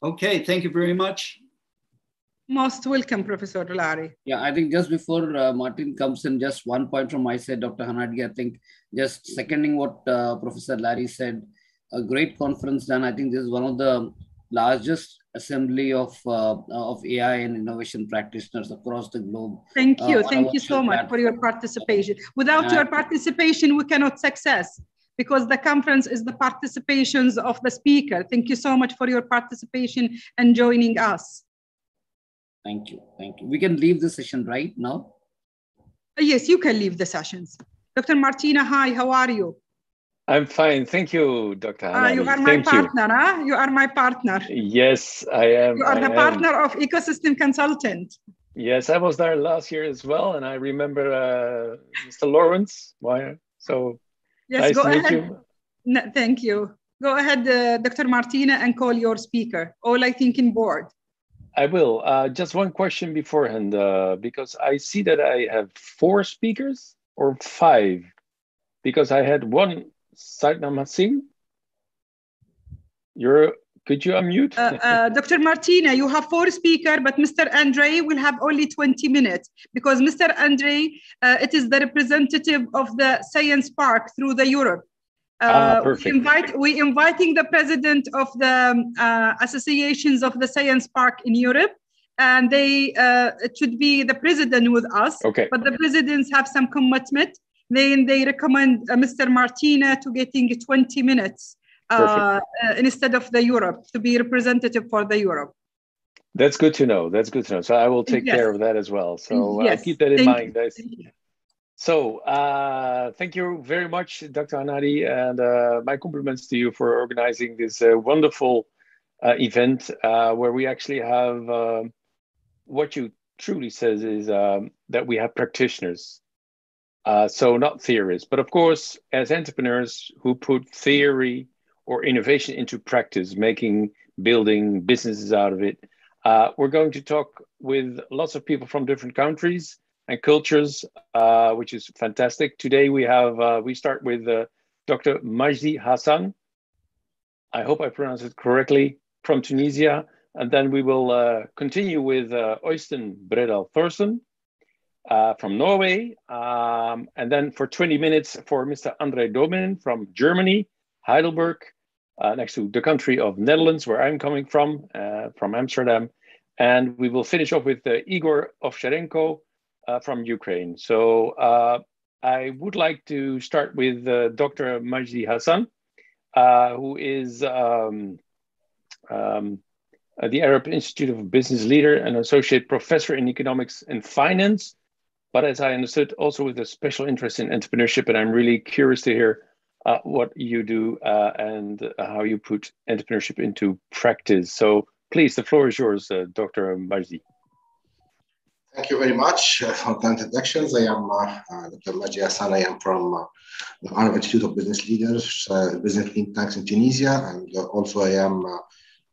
Okay, thank you very much. Most welcome, Professor Larry. Yeah, I think just before Martin comes in, just one point from my side, Dr. Hanadi, I think just seconding what Professor Larry said, a great conference done. I think this is one of the largest assembly of AI and innovation practitioners across the globe. Thank you so much for your participation. Without your participation, we cannot success, because the conference is the participations of the speaker. Thank you so much for your participation and joining us. Thank you. Thank you. We can leave the session right now. Yes, you can leave the sessions. Dr. Martina, hi, how are you? I'm fine. Thank you, Dr. Hanadi. You are my partner, huh? You are my partner. Yes, I am. You are the partner of Ecosystem Consultant. Yes, I was there last year as well. And I remember Mr. Lawrence. So yes, nice go to ahead. meet you. No, thank you. Go ahead, Dr. Martina, and call your speaker. All I thinking board. I will. Just one question beforehand, because I see that I have 4 speakers or 5, because I had one Satnam Hassim. Could you unmute? Dr. Martina, you have 4 speakers, but Mr. Andre will have only 20 minutes, because Mr. Andre, it is the representative of the Science Park through the Europe. Perfect. We inviting the president of the associations of the Science Park in Europe, and it should be the president with us. Okay. But the presidents have some commitment. Then they recommend Mr. Martina to getting 20 minutes instead of the Europe, to be representative for the Europe. That's good to know. That's good to know. So I will take care of that as well. So I'll keep that in mind. So thank you very much, Dr. Hanadi, and my compliments to you for organizing this wonderful event where we actually have what you truly says is that we have practitioners. So not theorists, but of course, as entrepreneurs who put theory or innovation into practice, building businesses out of it. We're going to talk with lots of people from different countries and cultures, which is fantastic. Today we start with Dr. Majdi Hassan. I hope I pronounced it correctly, from Tunisia. And then we will continue with Øystein Bredal Thorsen from Norway. And then for 20 minutes for Mr. André Domen from Germany, Heidelberg, next to the country of Netherlands, where I'm coming from Amsterdam. And we will finish off with Igor Ovcharenko from Ukraine. So I would like to start with Dr. Majdi Hassan, who is the Arab Institute of Business Leader and Associate Professor in Economics and Finance, but as I understood, also with a special interest in entrepreneurship. And I'm really curious to hear what you do and how you put entrepreneurship into practice. So please, the floor is yours, Dr. Majdi. Thank you very much for the introductions. I am Dr. Majdi Hassan. I am from the Arab Institute of Business Leaders, business think tanks in Tunisia, and also I am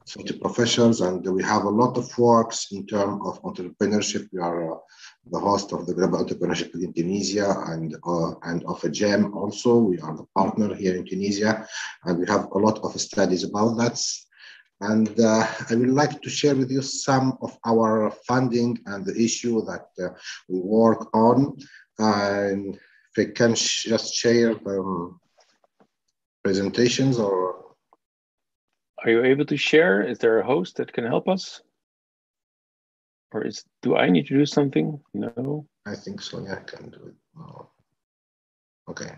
associate professors, and we have a lot of works in terms of entrepreneurship. We are the host of the Global Entrepreneurship in Tunisia and of a GEM also. We are the partner here in Tunisia, and we have a lot of studies about that. And I would like to share with you some of our funding and the issue that we work on. And if I can just share presentations or... Are you able to share? Is there a host that can help us? Or do I need to do something? No. I think so. Yeah, I can do it. Oh. Okay.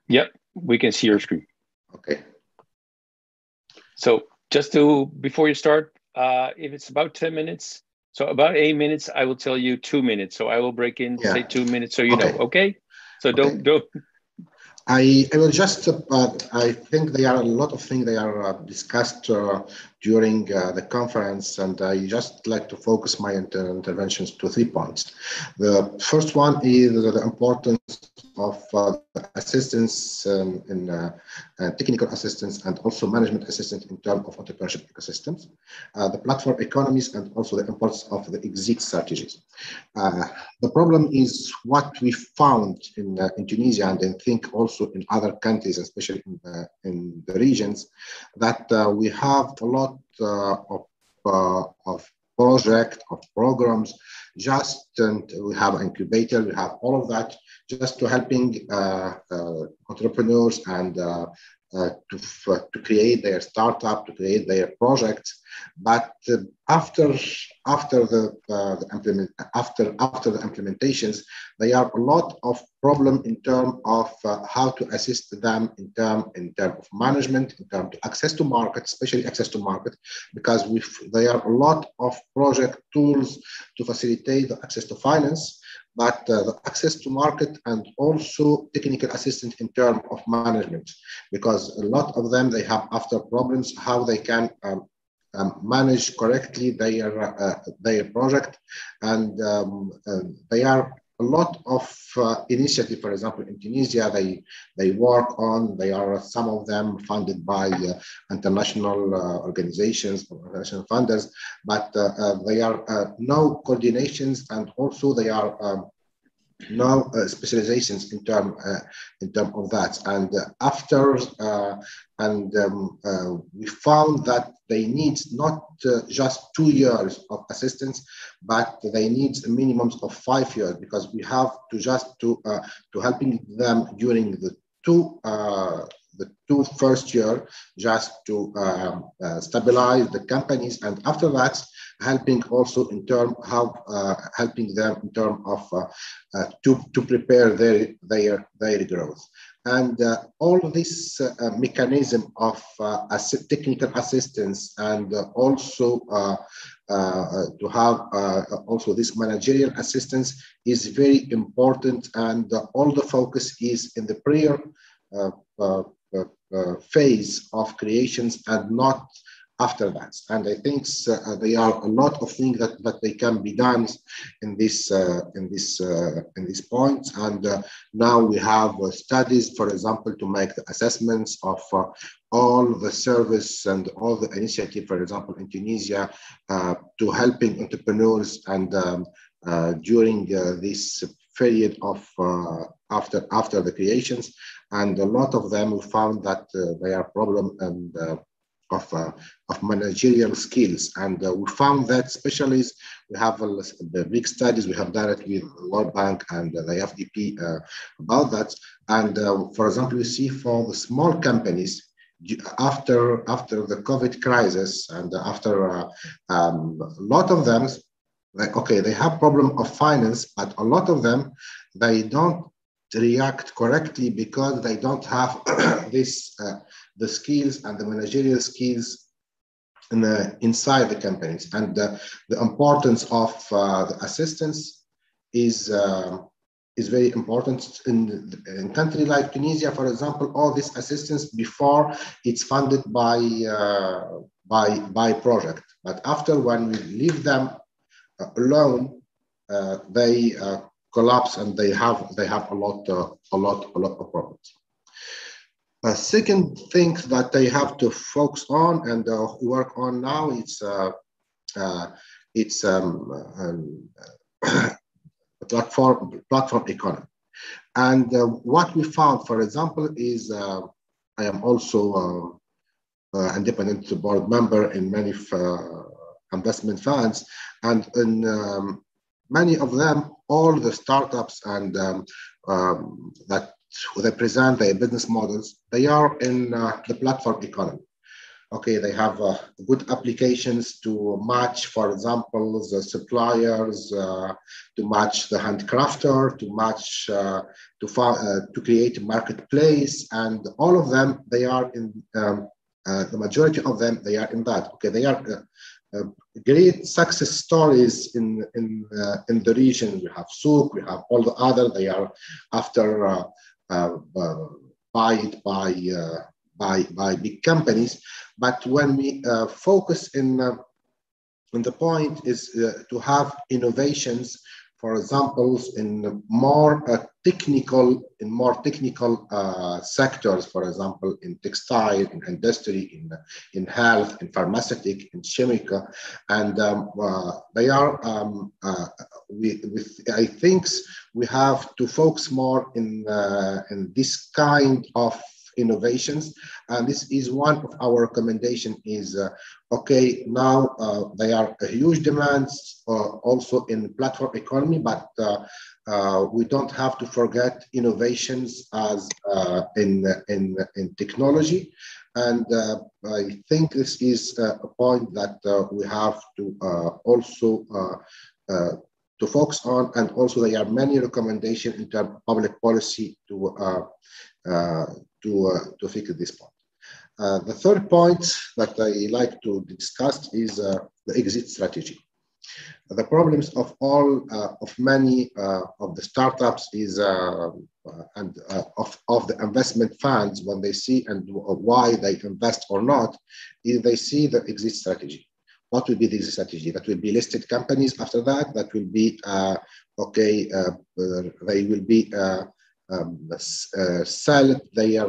Yep, we can see your screen. Okay. So before you start, if it's about 10 minutes, so about 8 minutes, I will tell you 2 minutes. So I will break in, say 2 minutes, so you know, okay? So don't. I will just, I think there are a lot of things that are discussed during the conference, and I just like to focus my interventions to 3 points. The first one is the importance of assistance in technical assistance and also management assistance in terms of entrepreneurship ecosystems, the platform economies, and also the importance of the exit strategies. The problem is what we found in Tunisia, and I think also in other countries, especially in the regions, that we have a lot of project, of programs, just, and we have an incubator, we have all of that, just to helping entrepreneurs and to create their startup, to create their projects. But after the implementations, there are a lot of problem in terms of how to assist them in terms of management, in terms of access to market, especially access to market, because there are a lot of project tools to facilitate the access to finance, but the access to market and also technical assistance in terms of management, because a lot of them, they have after problems how they can manage correctly their project, and they are a lot of initiative. For example, in Tunisia, they work on. They are some of them funded by international organizations or international funders, but they are no coordinations, and also they are no specializations in term of that. And we found that they need not just 2 years of assistance, but they need a minimum of 5 years, because we have to just to helping them during the two first year, just to stabilize the companies, and after that helping also in term how helping them in term of to prepare their growth. And all this mechanism of technical assistance, and also to have also this managerial assistance is very important, and all the focus is in the prior phase of creations and not after that. And I think there are a lot of things that they can be done in this point. And now we have studies, for example, to make the assessments of all the service and all the initiative, for example, in Tunisia, to helping entrepreneurs and during this period of after the creations. And a lot of them, we found that they are problem and of managerial skills. And we found that especially we have the big studies, we have done it with World Bank and the FDP about that. And for example, we see for the small companies, after the COVID crisis, and after a lot of them, like, okay, they have problem of finance, but a lot of them, they don't react correctly because they don't have this the skills and the managerial skills inside the companies. And the importance of the assistance is very important in country like Tunisia, for example. All this assistance before it's funded by project, but after, when we leave them alone, they collapse, and they have a lot of problems. Second thing that they have to focus on and work on now, it's platform economy. And what we found, for example, is I am also independent board member in many investment funds, and in many of them, all the startups and that they present their business models, they are in the platform economy. Okay, they have good applications to match, for example, the suppliers, to match the handcrafter, to match, to create a marketplace, and all of them, they are in, the majority of them, they are in that. Okay, they are great success stories in the region. We have Souk, we have all the other, they are after by big companies. But when we focus in the point is to have innovations, for example, in more technical sectors, for example, in textile, in industry, in health, in pharmaceutical, in chemical, and they are. I think we have to focus more in this kind of innovations. And this is one of our recommendations is, okay, now there are huge demands also in platform economy, but we don't have to forget innovations as in technology. And I think this is a point that we have to also to focus on, and also there are many recommendations in terms of public policy to fix this point. The third point that I like to discuss is the exit strategy. The problems of all of many of the startups is and of the investment funds, when they see and why they invest or not, is they see the exit strategy. What will be the exit strategy? That will be listed companies after that. That will be okay. They will be sell their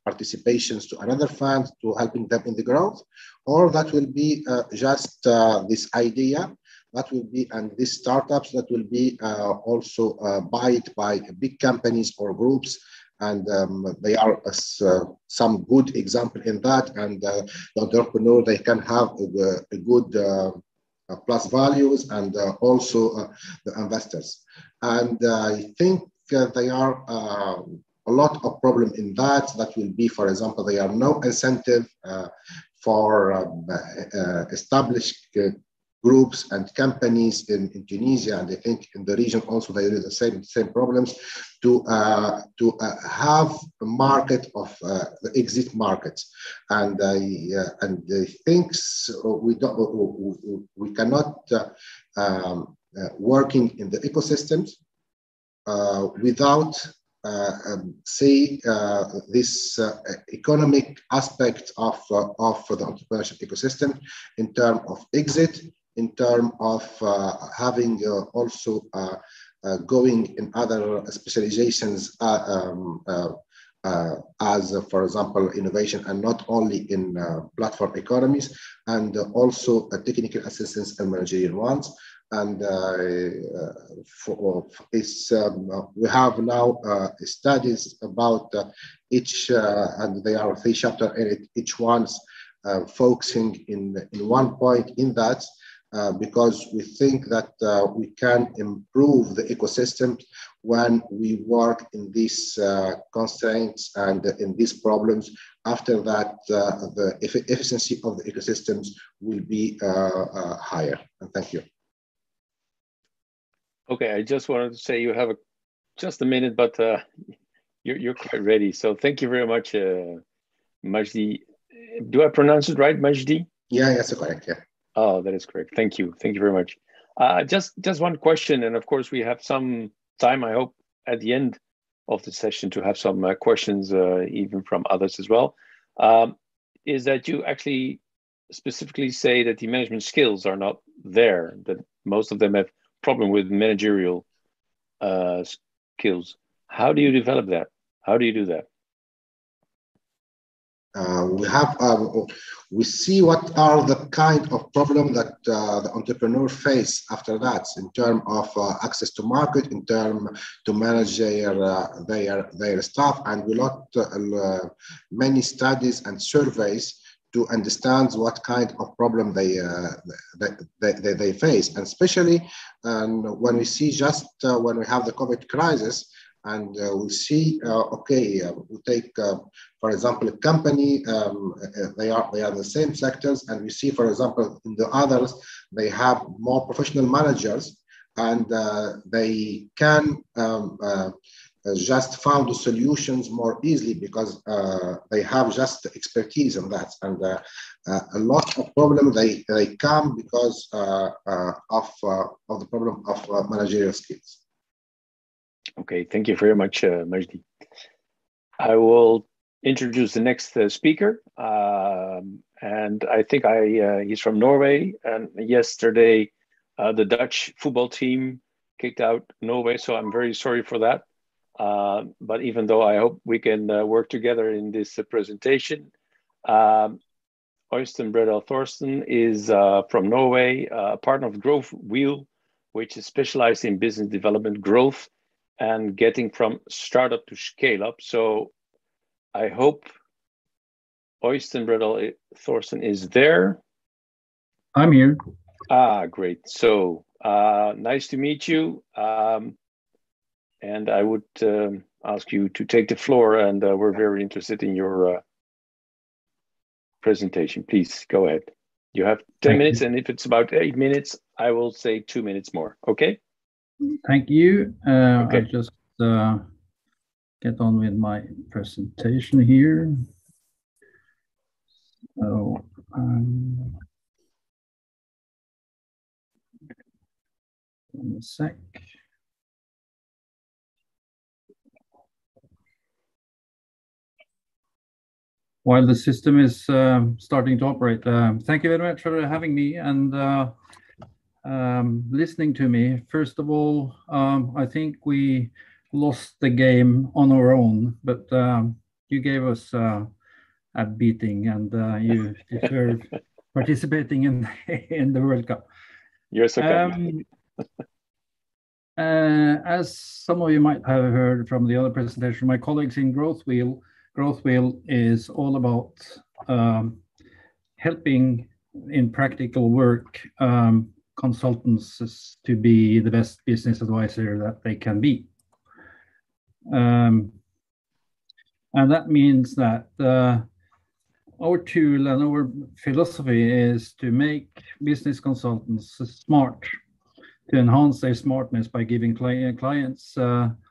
participations to another fund to helping them in the growth, or that will be just this idea that will be, and these startups that will be also buy by big companies or groups. And they are some good example in that. And the entrepreneur, they can have a good plus values, and also the investors. And I think there are a lot of problem in that. That will be, for example, there are no incentive for established groups and companies in Tunisia, and I think in the region also there is the same problems to have a market of the exit markets. And I think we cannot working in the ecosystems without say this economic aspect of the entrepreneurship ecosystem in terms of exit, in terms of having also going in other specializations as, for example, innovation, and not only in platform economies, and also technical assistance and managerial ones. And we have now studies about each, and they are 3 chapters in it, each one's focusing in one point in that. Because we think that we can improve the ecosystem when we work in these constraints and in these problems. After that, the efficiency of the ecosystems will be higher. And thank you. Okay, I just wanted to say you have just a minute, but you're quite ready. So thank you very much, Majdi. Do I pronounce it right, Majdi? Yeah, that's correct. Yeah. Oh, that is correct. Thank you. Thank you very much. Just one question, and of course we have some time, I hope, at the end of the session to have some questions, even from others as well. Is that you actually specifically say that the management skills are not there, that most of them have problem with managerial skills. How do you develop that? How do you do that? We see what are the kind of problem that the entrepreneur face after that, in terms of access to market, in terms to manage their staff, and we lot many studies and surveys to understand what kind of problem they face, and especially when we see just when we have the COVID crisis. And we see, okay, we take, for example, a company, they are the same sectors, and we see, for example, in the others, they have more professional managers, and they can just find the solutions more easily because they have just expertise in that. And a lot of problems, they come because of the problem of managerial skills. Okay, thank you very much, Majdi. I will introduce the next speaker, and I think he's from Norway. And yesterday, the Dutch football team kicked out Norway, so I'm very sorry for that. But even though I hope we can work together in this presentation, Øystein Bredal Thorsten is from Norway, a partner of Growth Wheel, which is specialized in business development growth and getting from startup to scale up. So I hope Øystein Bredal Thorsen is there. I'm here. Ah, great. So nice to meet you. And I would ask you to take the floor, and we're very interested in your presentation. Please go ahead. You have 10 minutes, and if it's about 8 minutes, I will say 2 minutes more. Okay? Thank you. Okay. I'll just get on with my presentation here. So, one sec. While the system is starting to operate, thank you very much for having me and listening to me. First of all, I think we lost the game on our own, but you gave us a beating, and you deserve participating in the World Cup. You're so kind. As some of you might have heard from the other presentation, my colleagues in Growth Wheel is all about helping in practical work consultants to be the best business advisor that they can be. And that means that our tool and our philosophy is to make business consultants smart, to enhance their smartness by giving clients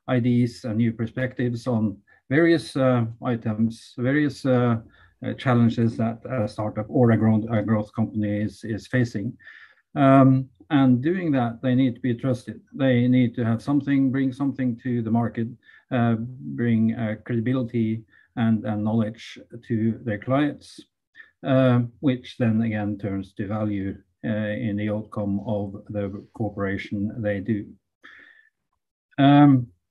ideas and new perspectives on various items, various challenges that a startup or a growth company is facing. And doing that, they need to be trusted. They need to have something, bring something to the market, bring credibility and knowledge to their clients, which then again turns to value in the outcome of the cooperation they do.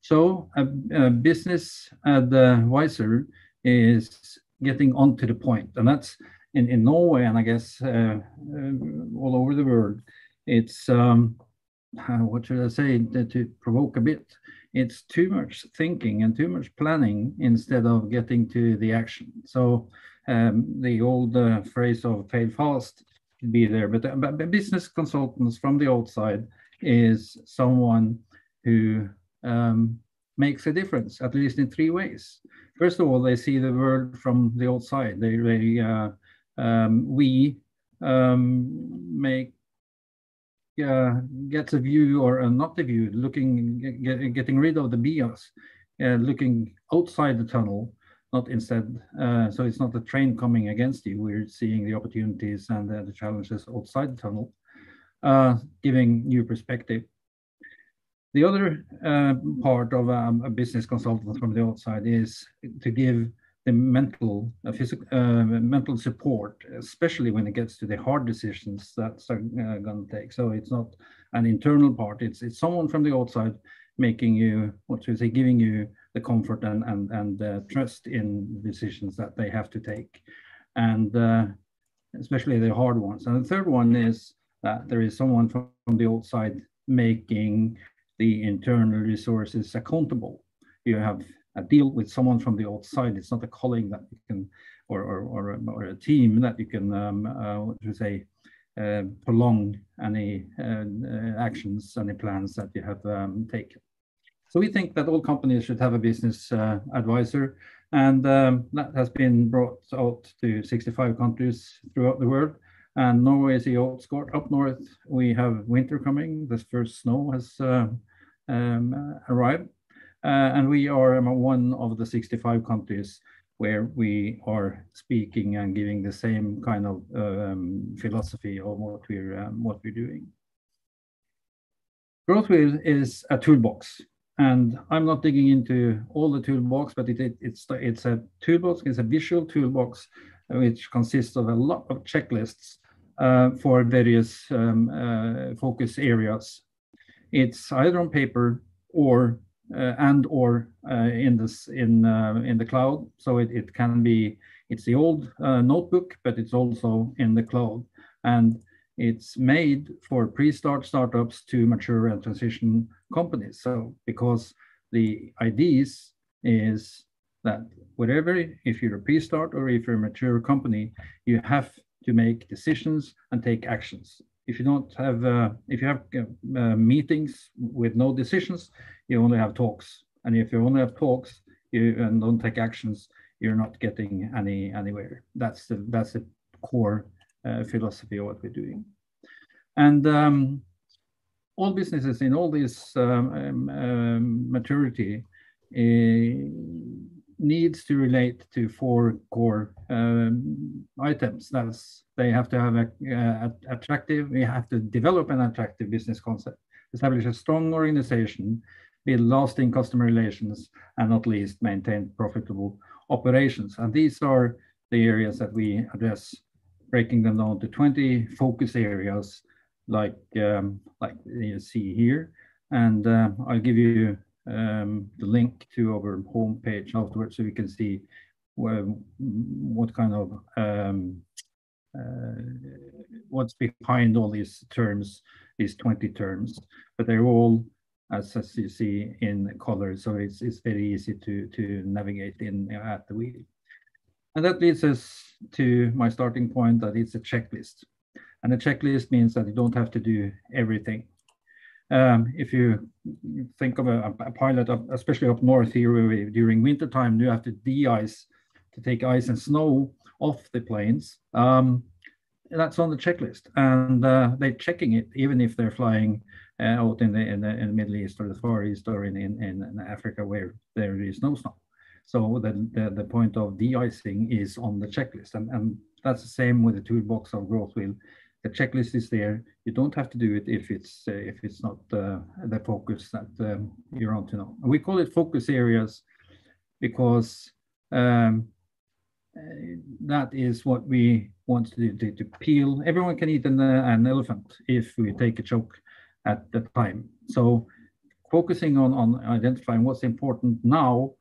So a business advisor is getting onto the point, and that's in Norway, and I guess all over the world. It's what should I say, to provoke a bit, it's too much thinking and too much planning instead of getting to the action. So the old phrase of fail fast can be there, but business consultants from the outside is someone who makes a difference, at least in 3 ways. First of all, they see the world from the outside. We gets a view, or not a view, getting rid of the bias, looking outside the tunnel, not instead. So it's not a train coming against you. We're seeing the opportunities and the challenges outside the tunnel, giving new perspective. The other part of a business consultant from the outside is to give the mental support, especially when it gets to the hard decisions that's going to take. So it's not an internal part. It's someone from the outside making you, giving you the comfort and trust in decisions that they have to take, and especially the hard ones. And the third one is that there is someone from the outside making the internal resources accountable. You have a deal with someone from the outside. It's not a colleague that you can, or a team that you can, prolong any actions, any plans that you have taken. So we think that all companies should have a business advisor, and that has been brought out to 65 countries throughout the world. And Norway is the outskirt. Up north, we have winter coming. The first snow has arrived. And we are one of the 65 countries where we are speaking and giving the same kind of philosophy of what we're doing. Growth Wheel is a toolbox, and I'm not digging into all the toolbox, but it's a toolbox. It's a visual toolbox which consists of a lot of checklists for various focus areas. It's either on paper or in the cloud. So it can be, it's the old notebook, but it's also in the cloud, and it's made for startups to mature and transition companies. So because the ideas is that whatever, if you're a pre-start or if you're a mature company, you have to make decisions and take actions. If you don't have, if you have meetings with no decisions, you only have talks. And if you only have talks and don't take actions, you're not getting anywhere. That's the core philosophy of what we're doing. And all businesses in all this maturity needs to relate to 4 core items. That's, they have to have attractive, we have to develop an attractive business concept, establish a strong organization, build lasting customer relations, and not least maintain profitable operations. And these are the areas that we address, breaking them down to 20 focus areas like you see here. And I'll give you the link to our homepage afterwards, so we can see what kind of what's behind all these terms, these 20 terms. But they're all, as you see, in color, so it's very easy to navigate in at the wheel. And that leads us to my starting point, that it's a checklist. And a checklist means that you don't have to do everything. If you think of a pilot, especially up north here, where we, during winter time, you have to de-ice, to take ice and snow off the planes. That's on the checklist, and they're checking it even if they're flying out in the Middle East or the Far East or in Africa where there is no snow. So the point of de-icing is on the checklist, and that's the same with the toolbox of growth wheel. The checklist is there. You don't have to do it if it's not the focus that you're on to know. And we call it focus areas because that is what we want to do, to peel. Everyone can eat an elephant if we take a choke at the time. So focusing on identifying what's important now,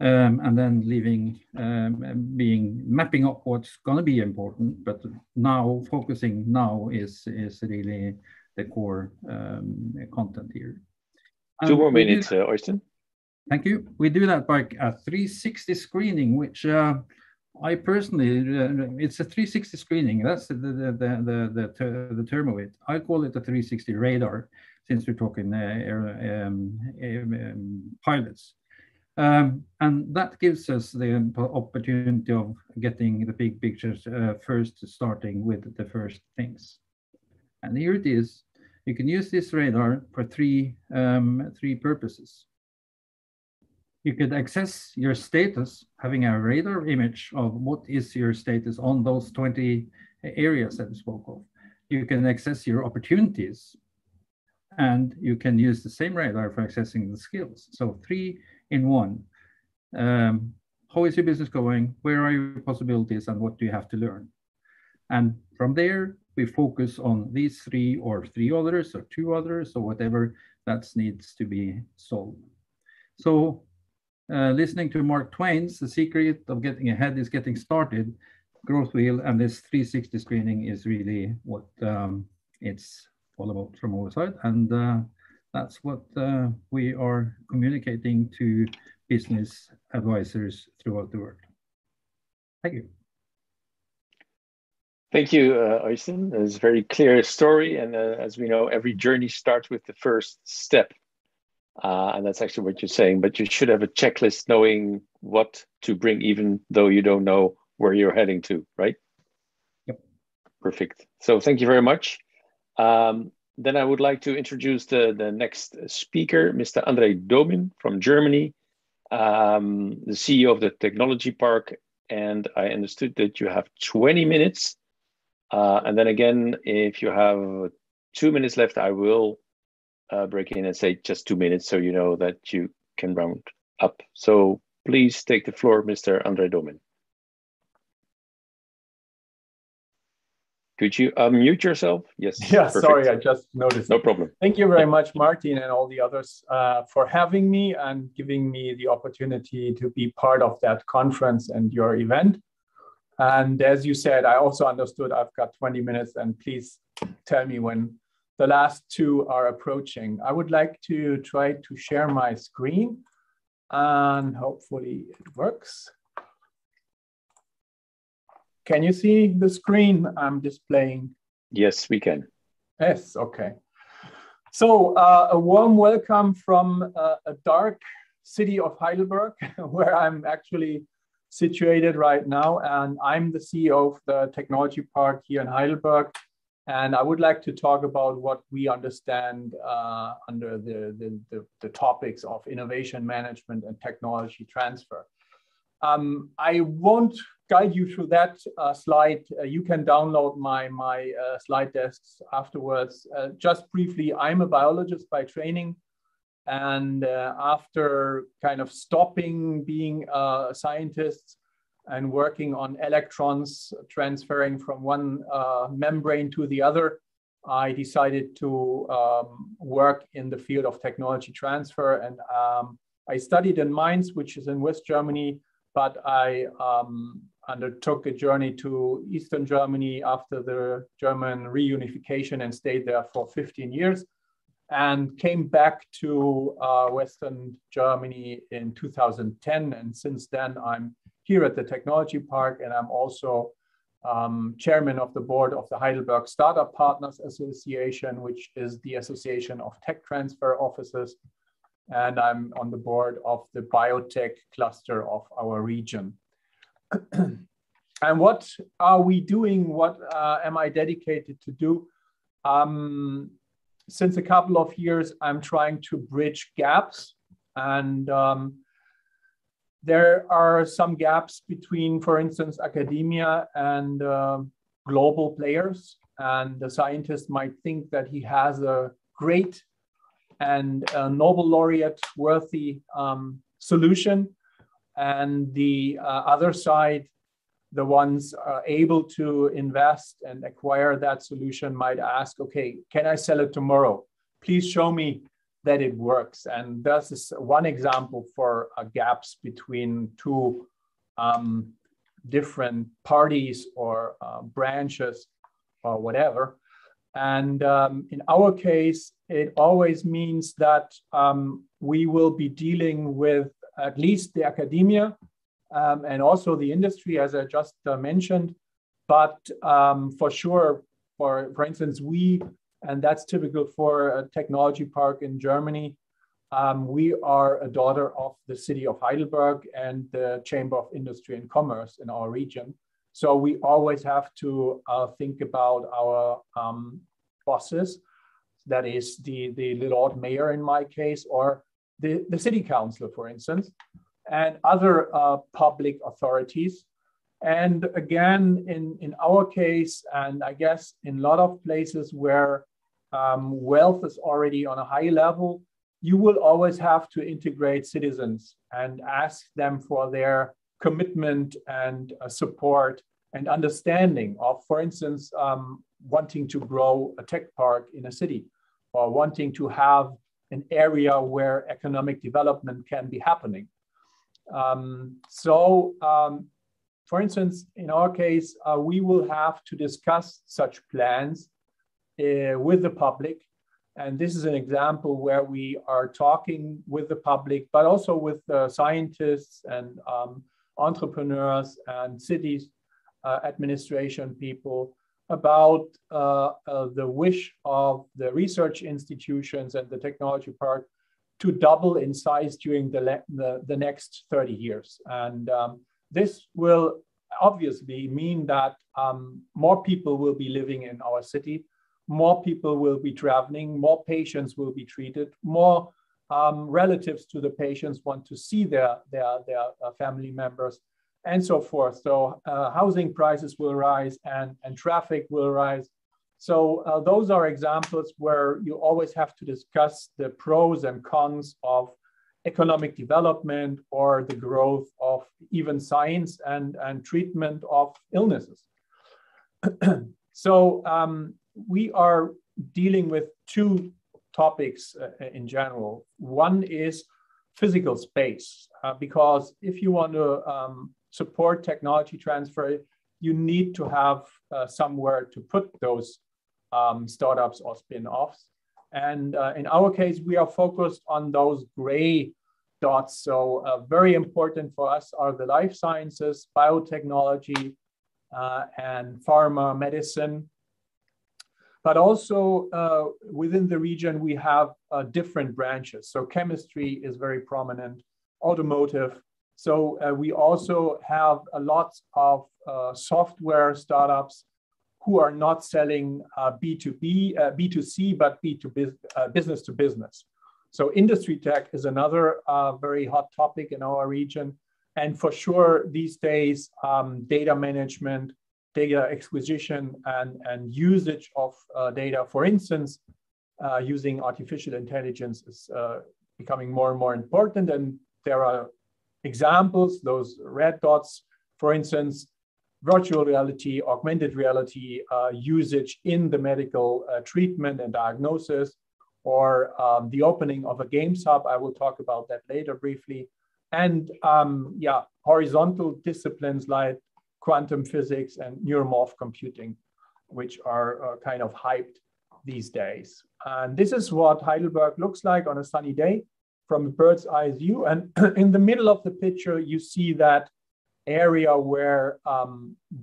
and then leaving, mapping up what's going to be important, but now focusing now is really the core content here. 2 more minutes, Øystein. Thank you. We do that by a 360 screening, which I personally, it's a 360 screening. That's the term of it. I call it a 360 radar, since we're talking pilots. And that gives us the opportunity of getting the big pictures first, starting with the first things. And here it is. You can use this radar for three purposes. You could access your status, having a radar image of what is your status on those 20 areas that we spoke of. You can access your opportunities, and you can use the same radar for accessing the skills. So 3 in 1. How is your business going? Where are your possibilities, and what do you have to learn? And from there, we focus on these 3 or 3 others or 2 others or whatever that needs to be solved. So listening to Mark Twain's The Secret of Getting Ahead is Getting Started, growth wheel, and this 360 screening is really what it's all about from our side. And that's what we are communicating to business advisors throughout the world. Thank you. Thank you, Øystein. It's a very clear story. And as we know, every journey starts with the first step. And that's actually what you're saying. But you should have a checklist knowing what to bring, even though you don't know where you're heading to, right? Yep. Perfect. So thank you very much. Then I would like to introduce the next speaker, Mr. André Domin from Germany, the CEO of the Technology Park. And I understood that you have 20 minutes. And then again, if you have 2 minutes left, I will break in and say just 2 minutes, so you know that you can round up. So please take the floor, Mr. André Domin. Could you unmute yourself? Yes. Yeah, perfect. Sorry, I just noticed. No problem. Thank you very much, Martin, and all the others for having me and giving me the opportunity to be part of that conference and your event. And as you said, I also understood I've got 20 minutes, and please tell me when the last 2 are approaching. I would like to try to share my screen. and hopefully it works. Can you see the screen I'm displaying? Yes, we can. Yes, okay. So a warm welcome from a dark city of Heidelberg, where I'm actually situated right now. And I'm the CEO of the technology park here in Heidelberg. And I would like to talk about what we understand under the topics of innovation management and technology transfer. I won't guide you through that slide. You can download my slide decks afterwards. Just briefly, I'm a biologist by training. And after kind of stopping being a scientist and working on electrons transferring from one membrane to the other, I decided to work in the field of technology transfer. And I studied in Mainz, which is in West Germany, but I undertook a journey to Eastern Germany after the German reunification and stayed there for 15 years and came back to Western Germany in 2010. And since then, I'm here at the Technology Park, and I'm also chairman of the board of the Heidelberg Startup Partners Association, which is the association of tech transfer offices. And I'm on the board of the biotech cluster of our region. And what are we doing? What am I dedicated to do? Since a couple of years, I'm trying to bridge gaps. And there are some gaps between, for instance, academia and global players. And the scientist might think that he has a great and a Nobel laureate worthy solution. And the other side, the ones able to invest and acquire that solution might ask, okay, can I sell it tomorrow? Please show me that it works. And this is one example for gaps between two different parties or branches or whatever. And in our case, it always means that we will be dealing with at least the academia and also the industry, as I just mentioned. But for sure, for instance, and that's typical for a technology park in Germany, we are a daughter of the city of Heidelberg and the Chamber of Industry and Commerce in our region. So we always have to think about our bosses, that is the Lord Mayor in my case, or the city council, for instance, and other public authorities. And again, in our case, and I guess in a lot of places where wealth is already on a high level, you will always have to integrate citizens and ask them for their commitment and support and understanding of, for instance, wanting to grow a tech park in a city or wanting to have an area where economic development can be happening. For instance, in our case, we will have to discuss such plans with the public. And this is an example where we are talking with the public, but also with scientists and entrepreneurs and cities, administration people, about the wish of the research institutions and the technology park to double in size during the next 30 years. And this will obviously mean that more people will be living in our city, more people will be traveling, more patients will be treated, more relatives to the patients want to see their family members, and so forth. So housing prices will rise and traffic will rise. So those are examples where you always have to discuss the pros and cons of economic development or the growth of even science and treatment of illnesses. So we are dealing with two topics in general. One is physical space, because if you want to support technology transfer, you need to have somewhere to put those startups or spin-offs. And in our case, we are focused on those gray dots. So very important for us are the life sciences, biotechnology, and pharma medicine. But also within the region, we have different branches. So chemistry is very prominent, automotive. So we also have a lot of software startups who are not selling B2B, B2C, but business to business. So industry tech is another very hot topic in our region. And for sure, these days, data management, data acquisition, and usage of data, for instance, using artificial intelligence is becoming more and more important. And there are examples, those red dots, for instance, virtual reality, augmented reality usage in the medical treatment and diagnosis, or the opening of a games hub. I will talk about that later briefly. And yeah, horizontal disciplines like quantum physics and neuromorph computing, which are kind of hyped these days. And this is what Heidelberg looks like on a sunny day from a bird's eye view. And in the middle of the picture, you see that area where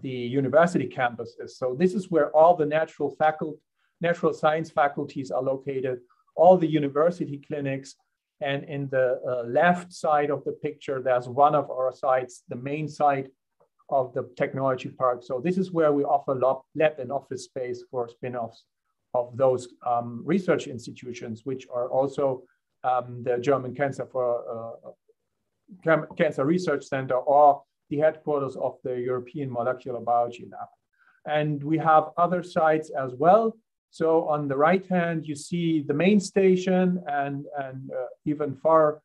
the university campus is. So this is where all the natural science faculties are located, all the university clinics. And in the left side of the picture, there's one of our sites, the main site of the technology park. So this is where we offer lab and office space for spin-offs of those research institutions, which are also the German Cancer Research Center, or the headquarters of the European Molecular Biology Lab. And we have other sites as well. So on the right hand, you see the main station, and even far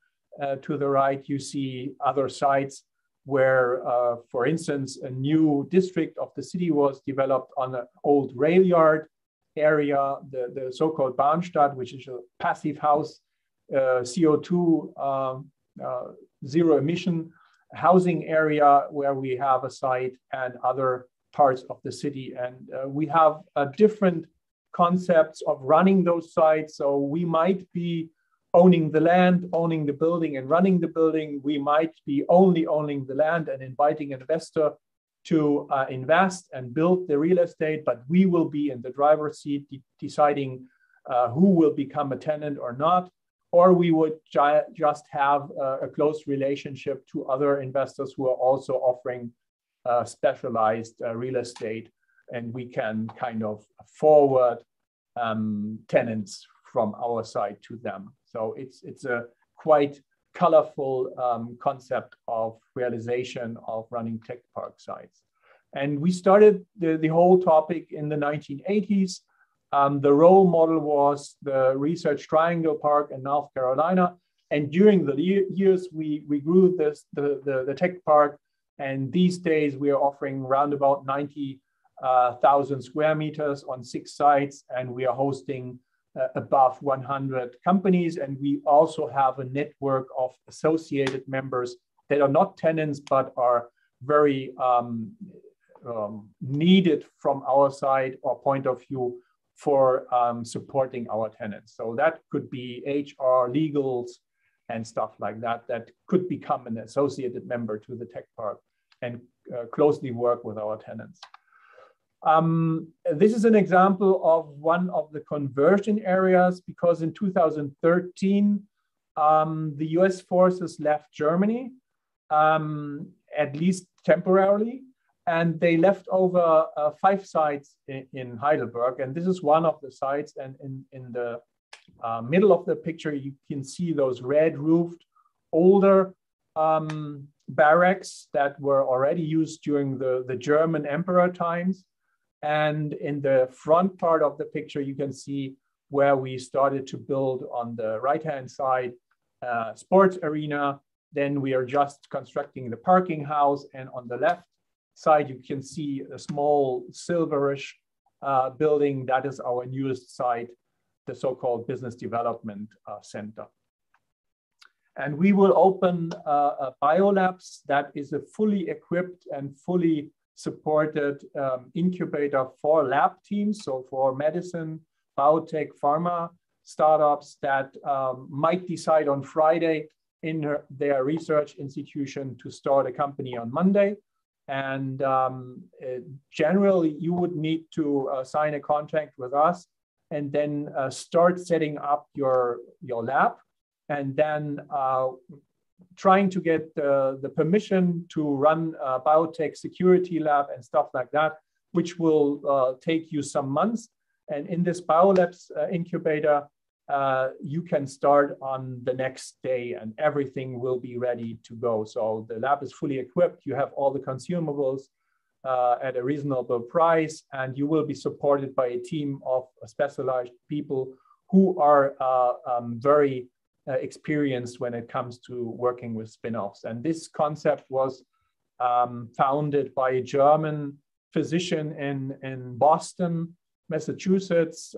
to the right, you see other sites where, for instance, a new district of the city was developed on an old rail yard area, the so-called Bahnstadt, which is a passive house, CO2 zero emission housing area where we have a site, and other parts of the city. And we have different concepts of running those sites. So we might be owning the land, owning the building, and running the building. We might be only owning the land and inviting an investor to invest and build the real estate, but we will be in the driver's seat deciding who will become a tenant or not. Or we would just have a close relationship to other investors who are also offering specialized real estate, and we can kind of forward tenants from our side to them. So it's a quite colorful concept of realization of running tech park sites. And we started the whole topic in the 1980s. The role model was the Research Triangle Park in North Carolina. And during the years, we grew the tech park. And these days, we are offering around about 90,000 square meters on 6 sites. And we are hosting above 100 companies. And we also have a network of associated members that are not tenants, but are very needed from our side or point of view for supporting our tenants. So that could be HR, legals, and stuff like that, that could become an associated member to the tech park and closely work with our tenants. This is an example of one of the conversion areas, because in 2013, the US forces left Germany, at least temporarily, and they left over 5 sites in Heidelberg. And this is one of the sites. And in the middle of the picture, you can see those red roofed older barracks that were already used during the German emperor times. And in the front part of the picture, you can see where we started to build on the right-hand side sports arena. Then we are just constructing the parking house. And on the left side, you can see a small silverish building. That is our newest site, the so-called Business Development Center. And we will open a biolabs that is a fully equipped and fully supported incubator for lab teams. So for medicine, biotech, pharma startups that might decide on Friday in their research institution to start a company on Monday. And generally, you would need to sign a contract with us and then start setting up your lab, and then trying to get the permission to run a biotech security lab and stuff like that, which will take you some months. And in this biolabs incubator, you can start on the next day and everything will be ready to go. So the lab is fully equipped. You have all the consumables at a reasonable price, and you will be supported by a team of specialized people who are very experienced when it comes to working with spin-offs. And this concept was founded by a German physician in Boston, Massachusetts,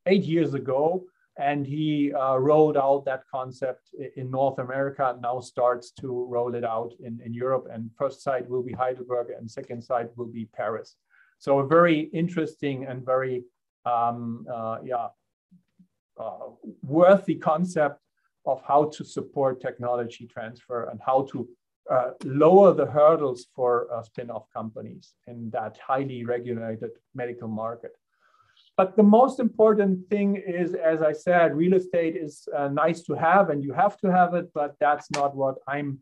8 years ago. And he rolled out that concept in North America and now starts to roll it out in Europe. And first site will be Heidelberg and second site will be Paris. So a very interesting and very worthy concept of how to support technology transfer and how to lower the hurdles for spin-off companies in that highly regulated medical market. But the most important thing is, as I said, real estate is nice to have and you have to have it, but that's not what I'm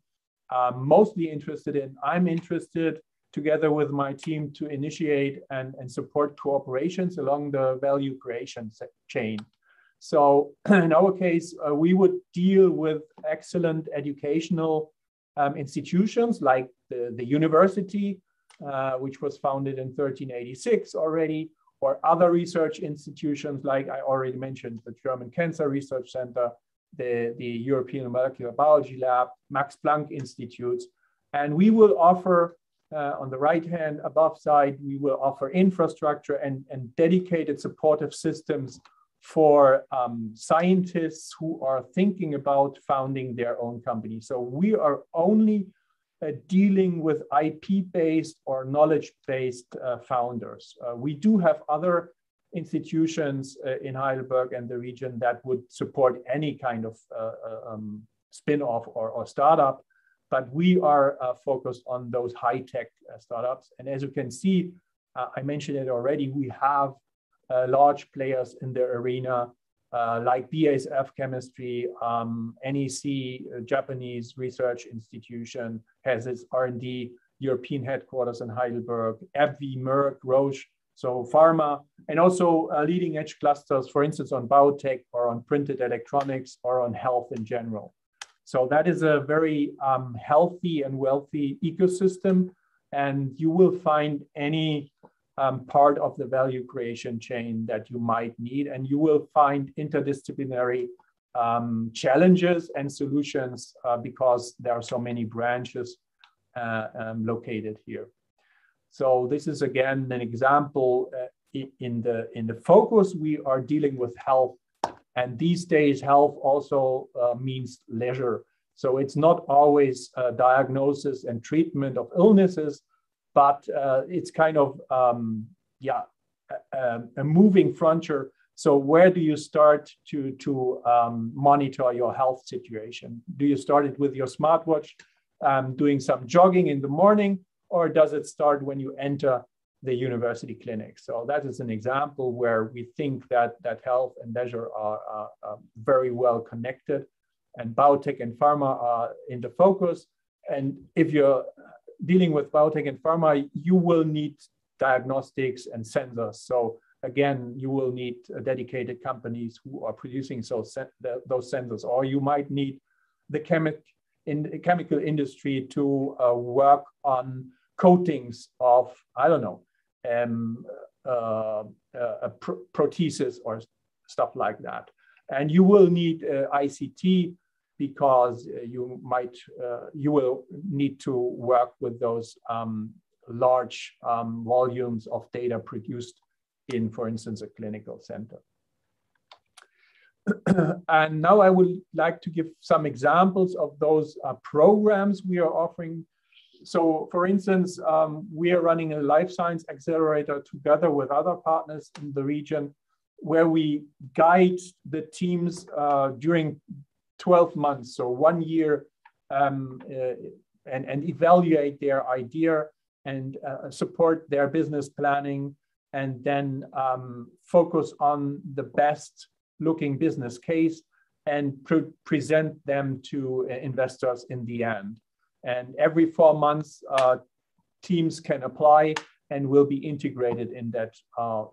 mostly interested in. I'm interested, together with my team, to initiate and support cooperations along the value creation chain. So in our case, we would deal with excellent educational institutions like the university, which was founded in 1386 already, or other research institutions like I already mentioned, the German Cancer Research Center, the European Molecular Biology Lab, Max Planck Institutes. And we will offer, on the right-hand above side, we will offer infrastructure and dedicated supportive systems for scientists who are thinking about founding their own company. So we are only dealing with IP-based or knowledge-based founders. We do have other institutions in Heidelberg and the region that would support any kind of spin-off or startup, but we are focused on those high-tech startups. And as you can see, I mentioned it already, we have large players in the arena like BASF Chemistry, NEC, Japanese research institution, has its R&D European headquarters in Heidelberg, AbbVie, Merck, Roche, so pharma, and also leading edge clusters, for instance, on biotech or on printed electronics or on health in general. So that is a very healthy and wealthy ecosystem, and you will find any part of the value creation chain that you might need, and you will find interdisciplinary challenges and solutions because there are so many branches located here. So this is again an example in the focus. We are dealing with health, and these days health also means leisure. So it's not always diagnosis and treatment of illnesses, but it's kind of, a moving frontier. So where do you start to monitor your health situation? Do you start it with your smartwatch, doing some jogging in the morning, or does it start when you enter the university clinic? So that is an example where we think that health and leisure are very well connected, and biotech and pharma are in the focus. And if you're dealing with biotech and pharma, you will need diagnostics and sensors. So again, you will need dedicated companies who are producing those sensors, or you might need the chemical industry to work on coatings of, I don't know, proteases or stuff like that. And you will need ICT, because you will need to work with those large volumes of data produced in, for instance, a clinical center. And now I would like to give some examples of those programs we are offering. So for instance, we are running a life science accelerator together with other partners in the region, where we guide the teams during 12 months, so 1 year, and evaluate their idea and support their business planning, and then focus on the best looking business case and present them to investors in the end. And every 4 months, teams can apply and will be integrated in that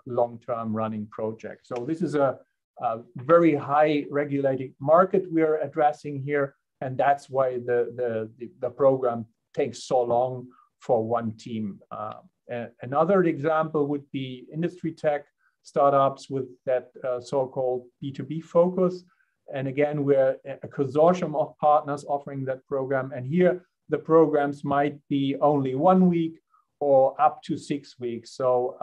long-term running project. So this is a very high regulated market we're addressing here, and that's why the program takes so long for one team. Another example would be industry tech startups with that so-called B2B focus. And again, we're a consortium of partners offering that program. And here the programs might be only 1 week or up to 6 weeks. So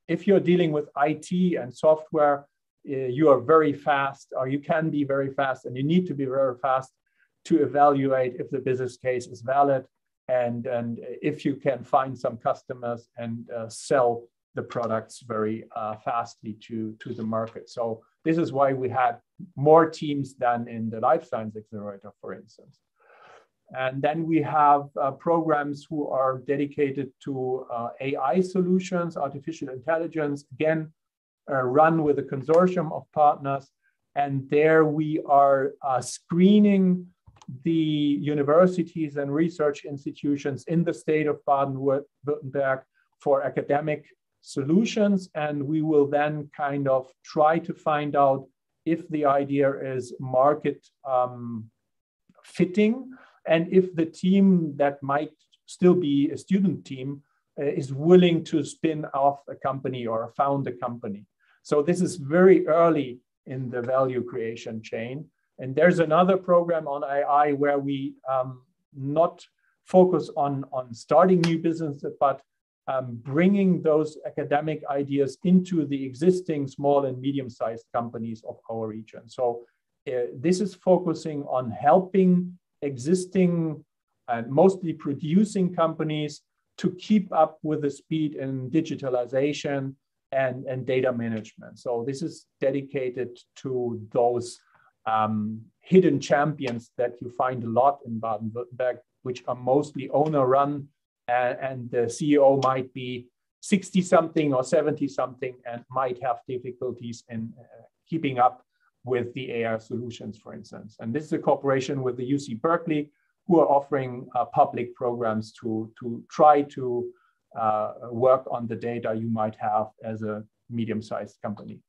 if you're dealing with IT and software, you are very fast, or you can be very fast, and you need to be very fast to evaluate if the business case is valid and if you can find some customers and sell the products very fastly to the market. So this is why we had more teams than in the Life Science Accelerator, for instance. And then we have programs who are dedicated to AI solutions, artificial intelligence, again, run with a consortium of partners. And there we are screening the universities and research institutions in the state of Baden-Württemberg for academic solutions. And we will then kind of try to find out if the idea is market fitting, and if the team that might still be a student team is willing to spin off a company or found a company. So this is very early in the value creation chain. And there's another program on AI where we not focus on starting new businesses, but bringing those academic ideas into the existing small and medium-sized companies of our region. So this is focusing on helping existing and mostly producing companies to keep up with the speed in digitalization and data management. So this is dedicated to those hidden champions that you find a lot in Baden-Württemberg, which are mostly owner-run, and the CEO might be 60-something or 70-something and might have difficulties in keeping up with the AI solutions, for instance. And this is a cooperation with the UC Berkeley, who are offering public programs to try to work on the data you might have as a medium-sized company.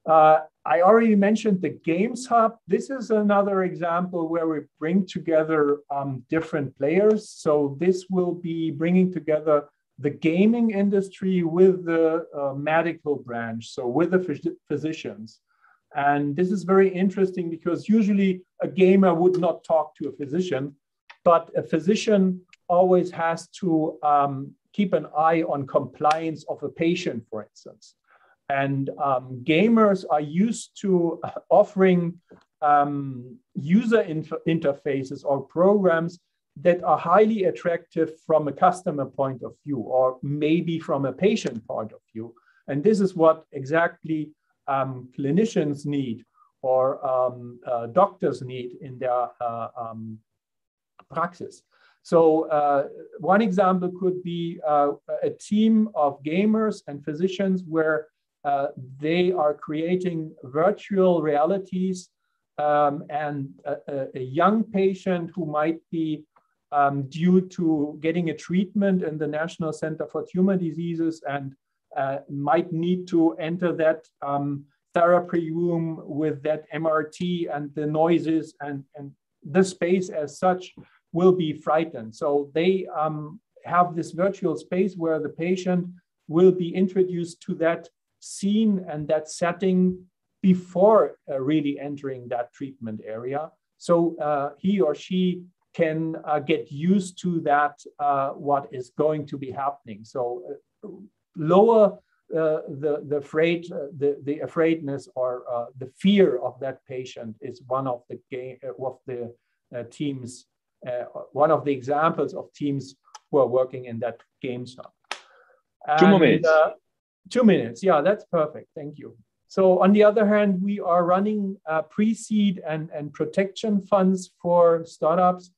I already mentioned the Games Hub. This is another example where we bring together different players. So this will be bringing together the gaming industry with the medical branch, so with the physicians. And this is very interesting because usually a gamer would not talk to a physician, but a physician always has to keep an eye on compliance of a patient, for instance. And gamers are used to offering user interfaces or programs that are highly attractive from a customer point of view, or maybe from a patient point of view. And this is what exactly clinicians need, or doctors need in their praxis. So one example could be a team of gamers and physicians where they are creating virtual realities, and a young patient who might be due to getting a treatment in the National Center for Tumor Diseases and might need to enter that therapy room with that MRT and the noises, and the space as such will be frightened. So they have this virtual space where the patient will be introduced to that scene and that setting before really entering that treatment area. So he or she can get used to that, what is going to be happening. So lower the afraidness or the fear of that patient is one of the teams, one of the examples of teams who are working in that Games Hub. 2 more minutes. 2 minutes, yeah, that's perfect. Thank you. So on the other hand, we are running pre-seed and protection funds for startups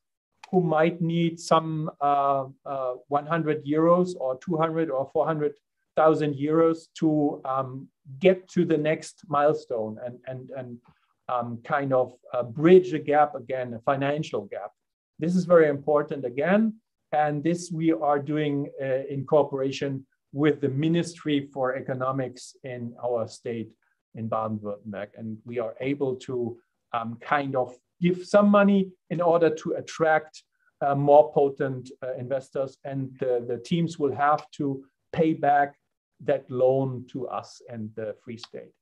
who might need some 100 euros or 200 or 400,000 euros to get to the next milestone and kind of bridge a gap again, a financial gap. This is very important again, and this we are doing in cooperation with the Ministry for Economics in our state in Baden-Württemberg, and we are able to kind of give some money in order to attract more potent investors, and the teams will have to pay back that loan to us and the Free State.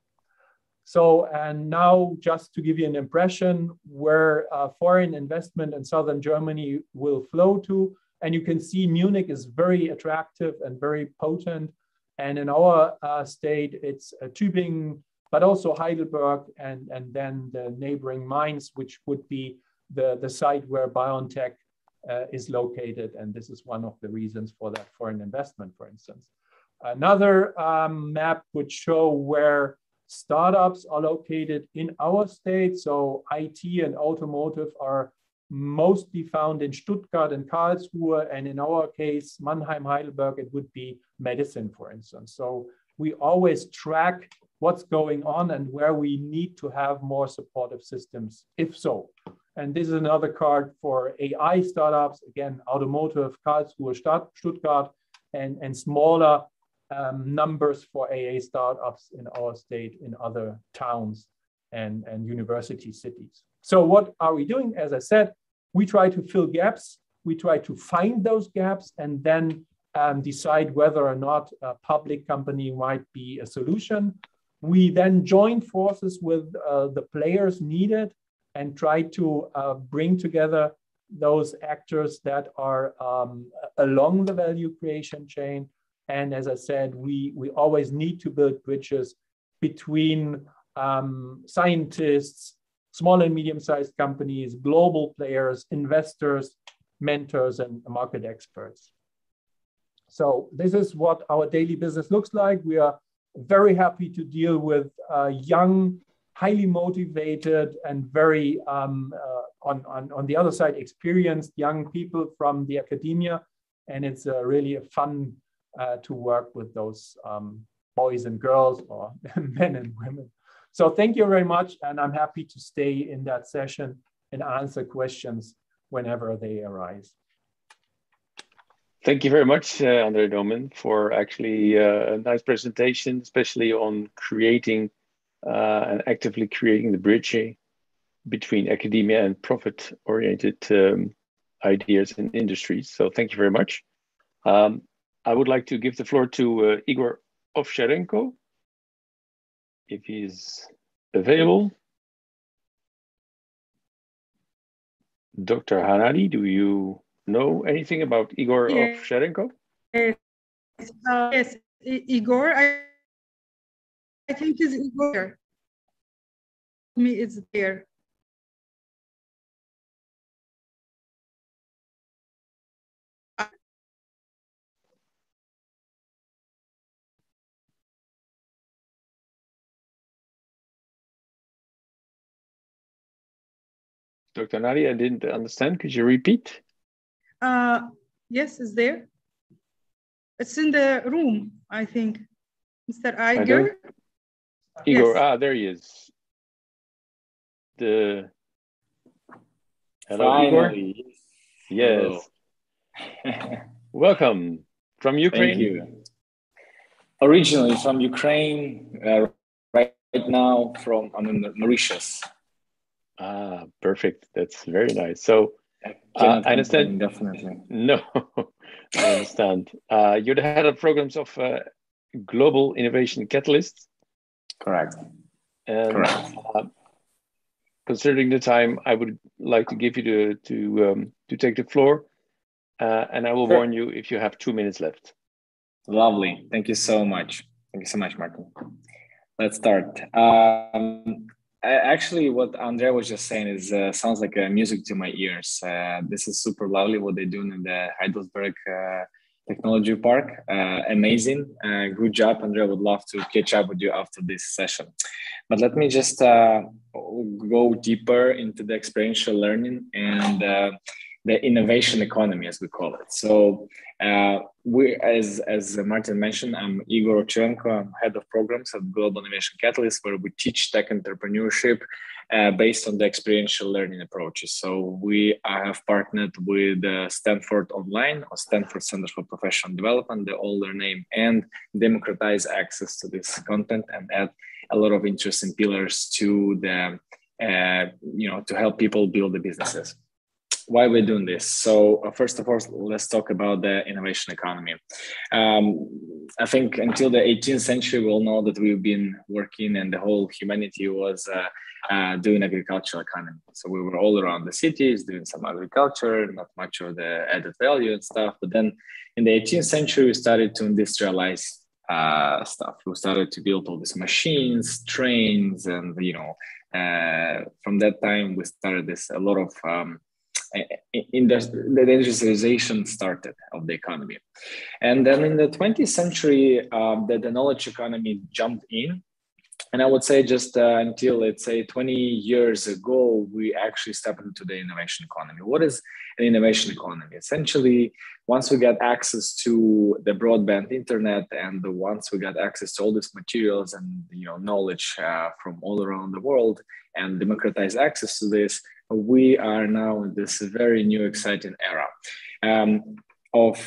So, and now just to give you an impression where foreign investment in Southern Germany will flow to, and you can see Munich is very attractive and very potent. And in our state, it's Tübingen, but also Heidelberg, and then the neighboring Mainz, which would be the site where BioNTech is located. And this is one of the reasons for that foreign investment, for instance. Another map would show where startups are located in our state. So IT and automotive are mostly found in Stuttgart and Karlsruhe. And in our case, Mannheim, Heidelberg, it would be medicine, for instance. So we always track what's going on and where we need to have more supportive systems, if so. And this is another card for AI startups, again, automotive, Karlsruhe, Stuttgart, and smaller numbers for AA startups in our state, in other towns and university cities. So what are we doing? As I said, we try to fill gaps. We try to find those gaps and then decide whether or not a public company might be a solution. We then join forces with the players needed and try to bring together those actors that are along the value creation chain. And as I said, we always need to build bridges between scientists, small and medium-sized companies, global players, investors, mentors, and market experts. So this is what our daily business looks like. We are very happy to deal with young, highly motivated, and very, on the other side, experienced young people from the academia. And it's really a fun to work with those boys and girls, or men and women. So thank you very much. And I'm happy to stay in that session and answer questions whenever they arise. Thank you very much, Andre Domen, for actually a nice presentation, especially on creating and actively creating the bridge between academia and profit-oriented ideas and industries. So thank you very much. I would like to give the floor to Igor Ovcharenko, if he's available. Dr. Hanadi, do you know anything about Igor Ovcharenko? Yes, Igor. I think it's Igor. Me, it's there. Dr. Nadi, I didn't understand. Could you repeat? Yes, it's there. It's in the room, I think. Mr. Igor. Igor, yes. There he is. Hello, Finally. Igor. Yes. Welcome from Ukraine. Thank you. Originally from Ukraine, right now from Mauritius. Ah, perfect. That's very nice. So I understand. Definitely. No, I understand. You're the head of programs of Global Innovation Catalyst. Correct. And, correct. Considering the time, I would like to give you to take the floor, and I will warn you if you have 2 minutes left. Lovely. Thank you so much. Thank you so much, Martin. Let's start. Actually, what Andrea was just saying is sounds like music to my ears. This is super lovely what they're doing in the Heidelberg Technology Park. Amazing. Good job, Andrea. Would love to catch up with you after this session. But let me just go deeper into the experiential learning and the innovation economy, as we call it. So we, as Martin mentioned, I'm Igor Ocherenko. I'm head of programs at Global Innovation Catalyst, where we teach tech entrepreneurship based on the experiential learning approaches. So we have partnered with Stanford Online, or Stanford Center for Professional Development, the older name, and democratize access to this content and add a lot of interesting pillars to the, to help people build the businesses. Why we're doing this? So first of all, let's talk about the innovation economy. I think until the 18th century, we all know that we've been working, and the whole humanity was doing agricultural economy. So we were all around the cities doing some agriculture, not much of the added value and stuff. But then in the 18th century, we started to industrialize stuff. We started to build all these machines, trains, and from that time we started a lot of the industrialization started of the economy. And then in the 20th century, the knowledge economy jumped in. And I would say just until, let's say, 20 years ago, we actually stepped into the innovation economy. What is an innovation economy? Essentially, once we got access to the broadband internet, and once we got access to all these materials and knowledge from all around the world, and democratized access to this, we are now in this very new, exciting era of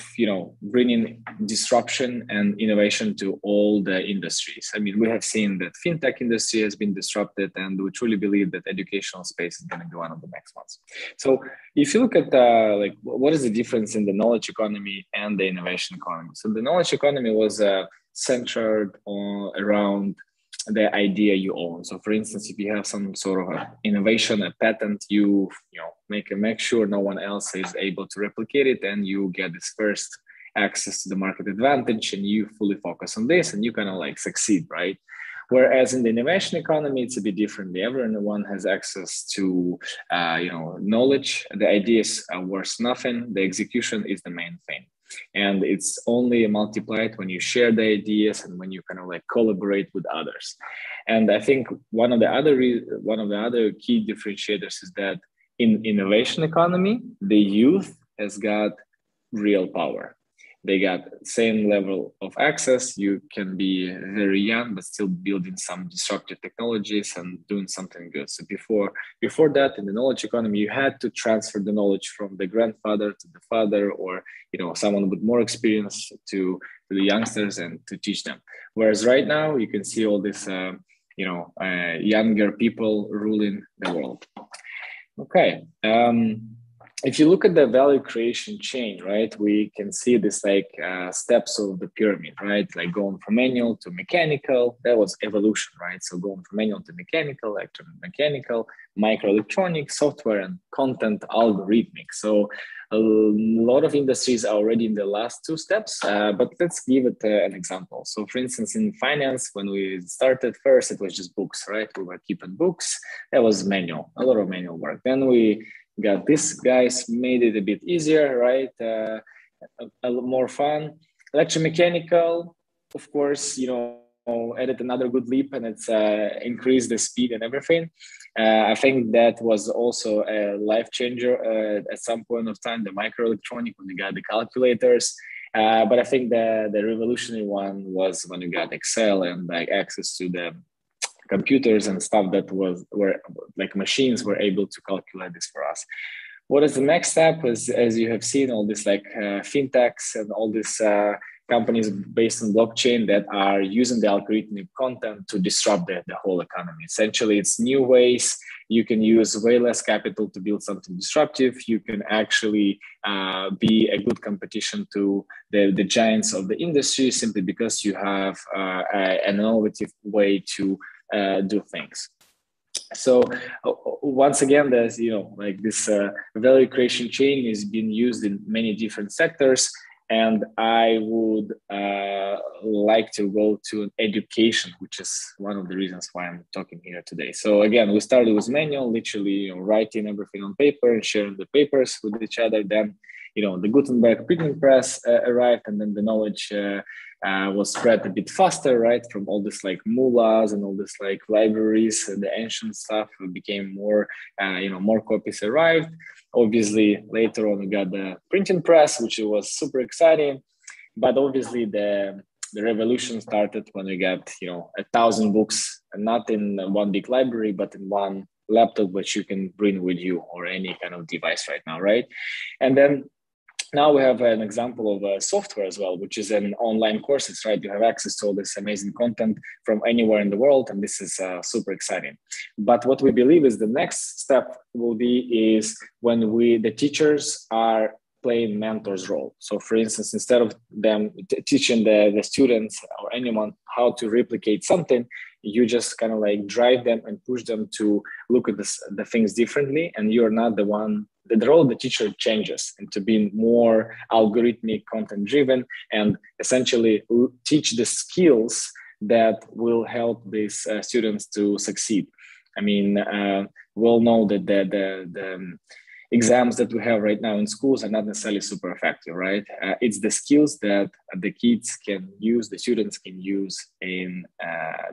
bringing disruption and innovation to all the industries. I mean, we have seen that fintech industry has been disrupted, and we truly believe that educational space is going to be one of the next ones. So if you look at what is the difference in the knowledge economy and the innovation economy? So the knowledge economy was centered around the idea you own. So for instance, if you have some sort of innovation, a patent, you make sure no one else is able to replicate it, and you get this first access to the market advantage, and you fully focus on this, and you kind of succeed, right? Whereas in the innovation economy, it's a bit differently. Everyone has access to knowledge. The ideas are worth nothing. The execution is the main thing. And it's only multiplied when you share the ideas and when you kind of collaborate with others. And I think one of the other key differentiators is that in innovation economy, the youth has got real power. They got same level of access. You can be very young, but still building some disruptive technologies and doing something good. So before that, in the knowledge economy, you had to transfer the knowledge from the grandfather to the father, or someone with more experience to the youngsters, and to teach them. Whereas right now, you can see all this, younger people ruling the world. Okay. If you look at the value creation chain, right, we can see this steps of the pyramid, right? Like going from manual to mechanical, that was evolution, right? So going from manual to mechanical, electromechanical, microelectronics, software, and content algorithmic. So a lot of industries are already in the last two steps, but let's give it an example. So for instance, in finance, when we started first, it was just books, right? We were keeping books. That was manual, a lot of manual work. Then we got these guys, made it a bit easier, right? A lot more fun. Electromechanical, of course, added another good leap, and it's increased the speed and everything. I think that was also a life changer at some point of time, the microelectronic, when you got the calculators. But I think the revolutionary one was when you got Excel and access to the computers and stuff that were machines were able to calculate this for us. What is the next step? Is, as you have seen, all this fintechs and all these companies based on blockchain that are using the algorithmic content to disrupt the whole economy. Essentially, it's new ways. You can use way less capital to build something disruptive. You can actually be a good competition to the giants of the industry, simply because you have an innovative way to do things. So once again, there's this value creation chain is being used in many different sectors, and I would like to go to education, which is one of the reasons why I'm talking here today. So again, we started with manual, literally writing everything on paper and sharing the papers with each other. Then the Gutenberg printing press arrived, and then the knowledge was spread a bit faster, right? From all this like mullahs and all this like libraries, and the ancient stuff became more, more copies arrived. Obviously, later on we got the printing press, which was super exciting. But obviously the revolution started when we got, 1,000 books, and not in one big library, but in one laptop, which you can bring with you, or any kind of device right now, right? And then now we have an example of software as well, which is an online courses, right? You have access to all this amazing content from anywhere in the world, and this is super exciting. But what we believe is the next step will be is when the teachers are playing mentor's role. So for instance, instead of them teaching the students or anyone how to replicate something, you just kind of like drive them and push them to look at the things differently. And you're not the one, the role of the teacher changes into being more algorithmic, content driven, and essentially teach the skills that will help these students to succeed. I mean, we'll know that the exams that we have right now in schools are not necessarily super effective, right? It's the skills that the kids can use, the students can use in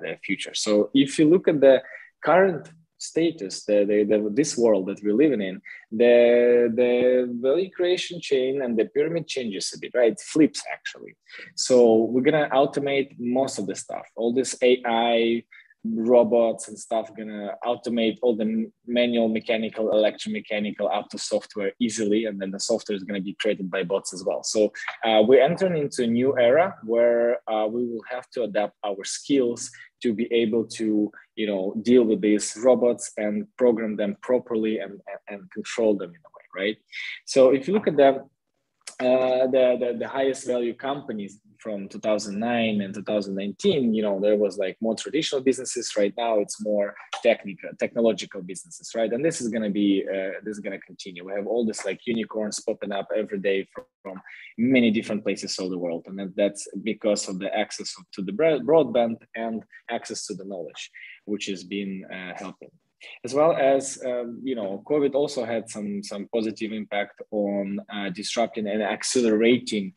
the future. So if you look at the current status, this world that we're living in, the value creation chain and the pyramid changes a bit, right? It flips actually. So we're gonna automate most of the stuff, all this AI, robots and stuff, gonna automate all the manual, mechanical, electromechanical up to software easily, and then the software is going to be created by bots as well. So we're entering into a new era where we will have to adapt our skills to be able to deal with these robots and program them properly and control them in a way, right? So if you look at the highest value companies from 2009 and 2019, there was like more traditional businesses. Right now, it's more technological businesses, right? And this is going to be, this is going to continue. We have all this like unicorns popping up every day from many different places all over the world. And that's because of the access to the broadband and access to the knowledge, which has been helping. As well as, COVID also had some positive impact on disrupting and accelerating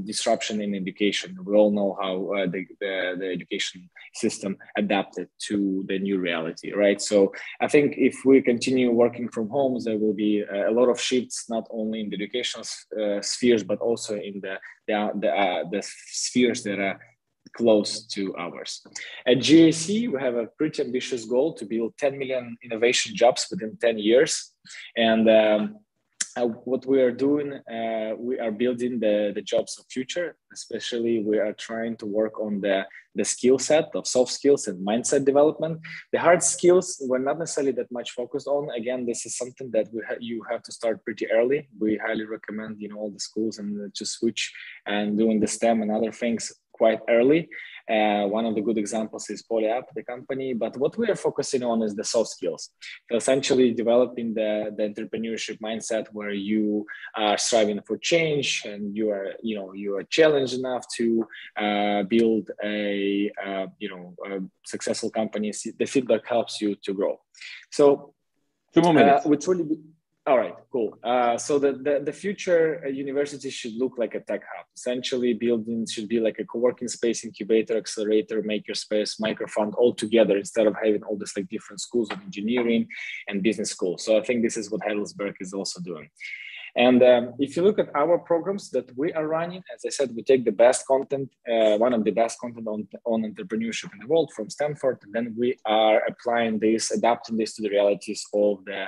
disruption in education. We all know how the education system adapted to the new reality, right? So I think if we continue working from homes, there will be a lot of shifts, not only in the educational spheres, but also in the spheres that are close to ours. At GAC, we have a pretty ambitious goal to build 10 million innovation jobs within 10 years. And what we are doing, we are building the jobs of future. Especially, we are trying to work on the skill set of soft skills and mindset development. The hard skills we're not necessarily that much focused on. Again, this is something that you have to start pretty early. We highly recommend, all the schools and to switch and doing the STEM and other things quite early. One of the good examples is PolyApp, the company. But what we are focusing on is the soft skills. So essentially developing the entrepreneurship mindset where you are striving for change and you are challenged enough to build a successful company. The feedback helps you to grow. So 2 more minutes. Which really be, all right, cool. So the future university should look like a tech hub. Essentially, buildings should be like a co-working space, incubator, accelerator, makerspace, microfund all together instead of having all this like different schools of engineering and business schools. So I think this is what Heidelberg is also doing. And if you look at our programs that we are running, as I said, we take the best content, one of the best content on entrepreneurship in the world from Stanford, and then we are applying this, adapting this to the realities of the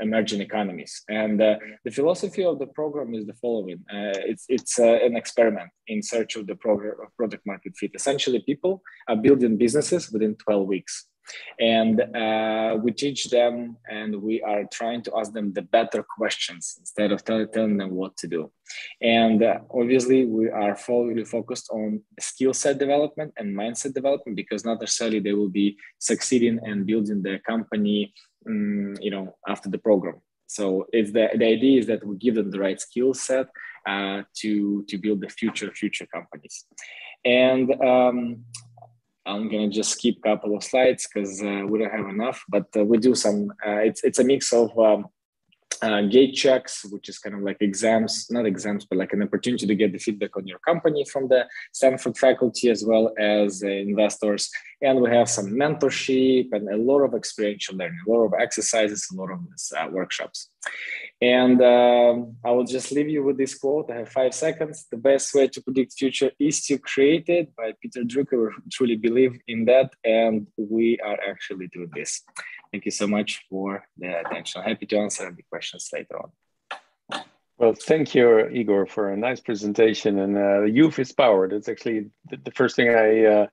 emerging economies. And the philosophy of the program is the following. It's an experiment in search of the product market fit. Essentially, people are building businesses within 12 weeks. And we teach them and we are trying to ask them the better questions instead of telling them what to do. And obviously, we are fully focused on skill set development and mindset development, because not necessarily they will be succeeding and building their company after the program. So it's the idea is that we give them the right skill set to build the future companies. And I'm gonna just skip a couple of slides because we don't have enough, but we do some, it's a mix of gate checks, which is kind of like exams, not exams, but like an opportunity to get the feedback on your company from the Stanford faculty as well as investors. And we have some mentorship and a lot of experiential learning, a lot of exercises, a lot of workshops. And I will just leave you with this quote. I have 5 seconds. The best way to predict future is to create it, by Peter Drucker. We truly believe in that, and we are actually doing this. Thank you so much for the attention. Happy to answer any questions later on. Well, thank you, Igor, for a nice presentation. And youth is power. That's actually the first thing I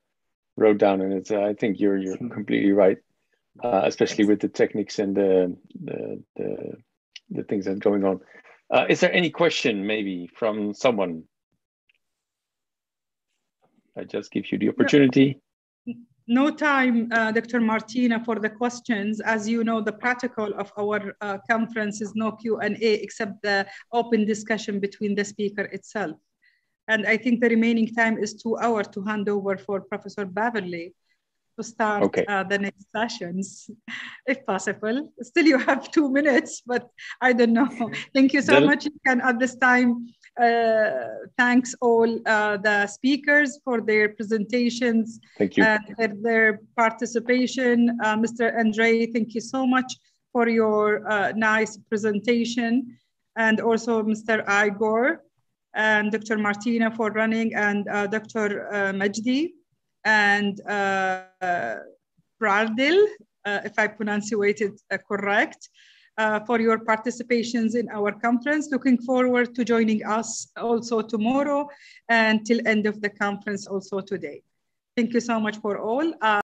wrote down, and it's I think you're completely right, especially with the techniques and the things that are going on. Is there any question maybe from someone? I just give you the opportunity. No time, Dr. Martina, for the questions. As you know, the protocol of our conference is no Q&A except the open discussion between the speaker itself. And I think the remaining time is 2 hours to hand over for Professor Beverly to start the next sessions, if possible. Still, you have 2 minutes, but I don't know. Thank you so much. You can at this time thanks all the speakers for their presentations. Thank you. And their participation. Mr. Andre, thank you so much for your nice presentation. And also Mr. Igor and Dr. Martina for running, and Dr. Majdi and Pradil, if I pronunciate it correct, for your participations in our conference. Looking forward to joining us also tomorrow and till end of the conference also today. Thank you so much for all.